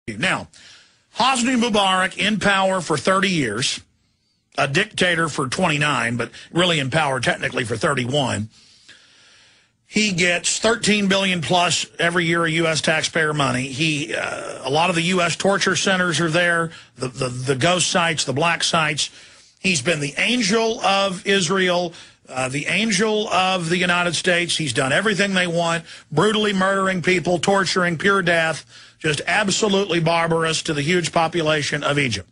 Now, Hosni Mubarak in power for 30 years, a dictator for 29, but really in power technically for 31. He gets $13 billion plus every year of U.S. taxpayer money. A lot of the U.S. torture centers are there, the ghost sites, the black sites. He's been the angel of Israel, the angel of the United States. He's done everything they want, brutally murdering people, torturing, pure death, just absolutely barbarous to the huge population of Egypt.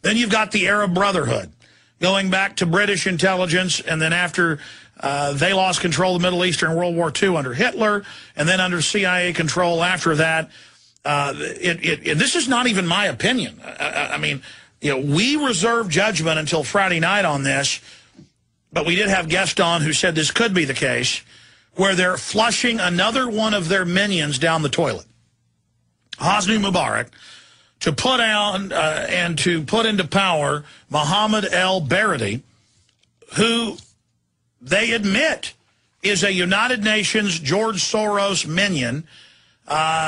Then you've got the Arab Brotherhood, going back to British intelligence, and then after they lost control of the Middle East during World War II under Hitler, and then under CIA control after that. This is not even my opinion. I mean, you know, we reserve judgment until Friday night on this, but we did have guests on who said this could be the case, where they're flushing another one of their minions down the toilet. Hosni Mubarak, to put out and to put into power Mohammed el-Baradei, who they admit is a United Nations George Soros minion,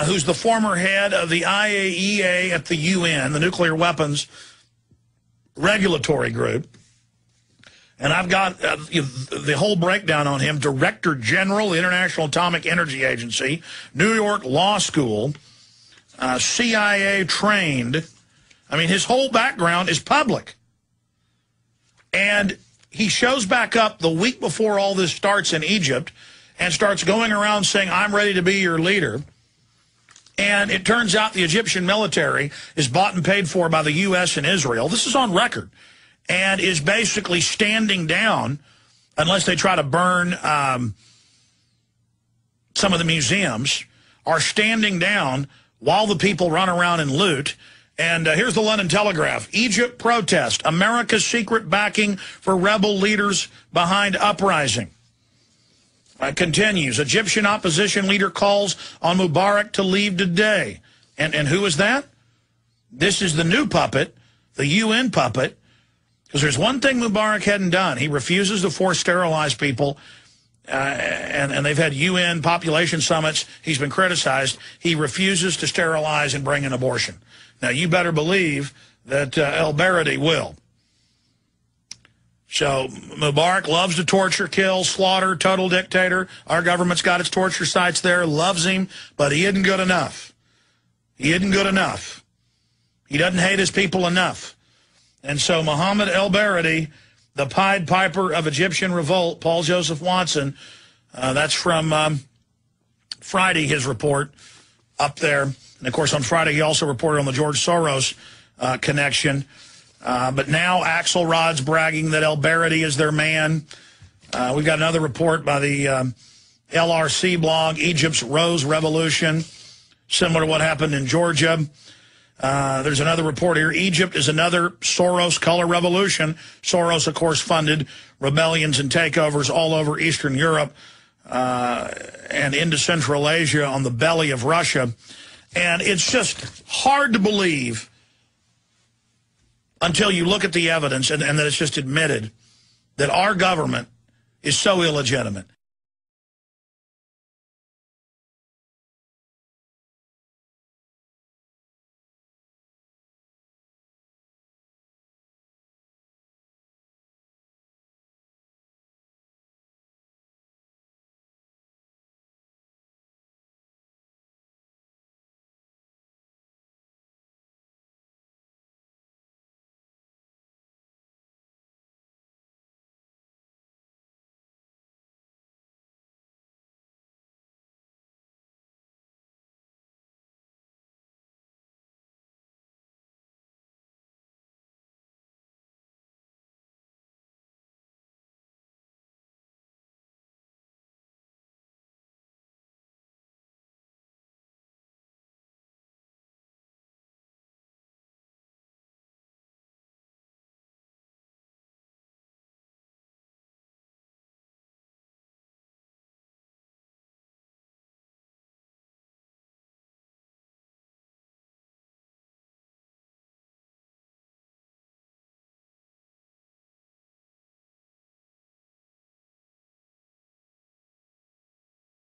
who's the former head of the IAEA at the UN, the Nuclear Weapons Regulatory Group. And I've got the whole breakdown on him. Director General, the International Atomic Energy Agency, New York Law School, CIA trained. I mean, his whole background is public. And he shows back up the week before all this starts in Egypt and starts going around saying, I'm ready to be your leader. And it turns out the Egyptian military is bought and paid for by the U.S. and Israel. This is on record. And is basically standing down, unless they try to burn some of the museums, are standing down while the people run around and loot. And here's the London Telegraph. Egypt protest. America's secret backing for rebel leaders behind uprising. Continues. Egyptian opposition leader calls on Mubarak to leave today. And who is that? This is the new puppet, the UN puppet. Because there's one thing Mubarak hadn't done. He refuses to force sterilize people. And they've had UN population summits. He's been criticized. He refuses to sterilize and bring an abortion. Now, you better believe that el-Baradei will. So Mubarak loves to torture, kill, slaughter, total dictator. Our government's got its torture sites there, loves him, but he isn't good enough. He isn't good enough. He doesn't hate his people enough. And so Mohammed el-Baradei, the Pied Piper of Egyptian revolt, Paul Joseph Watson, that's from Friday, his report up there. And, of course, on Friday he also reported on the George Soros connection. But now Axelrod's bragging that el-Baradei is their man. We've got another report by the LRC blog, Egypt's Rose Revolution, similar to what happened in Georgia. There's another report here. Egypt is another Soros color revolution. Soros, of course, funded rebellions and takeovers all over Eastern Europe and into Central Asia on the belly of Russia. And it's just hard to believe until you look at the evidence and that it's just admitted that our government is so illegitimate.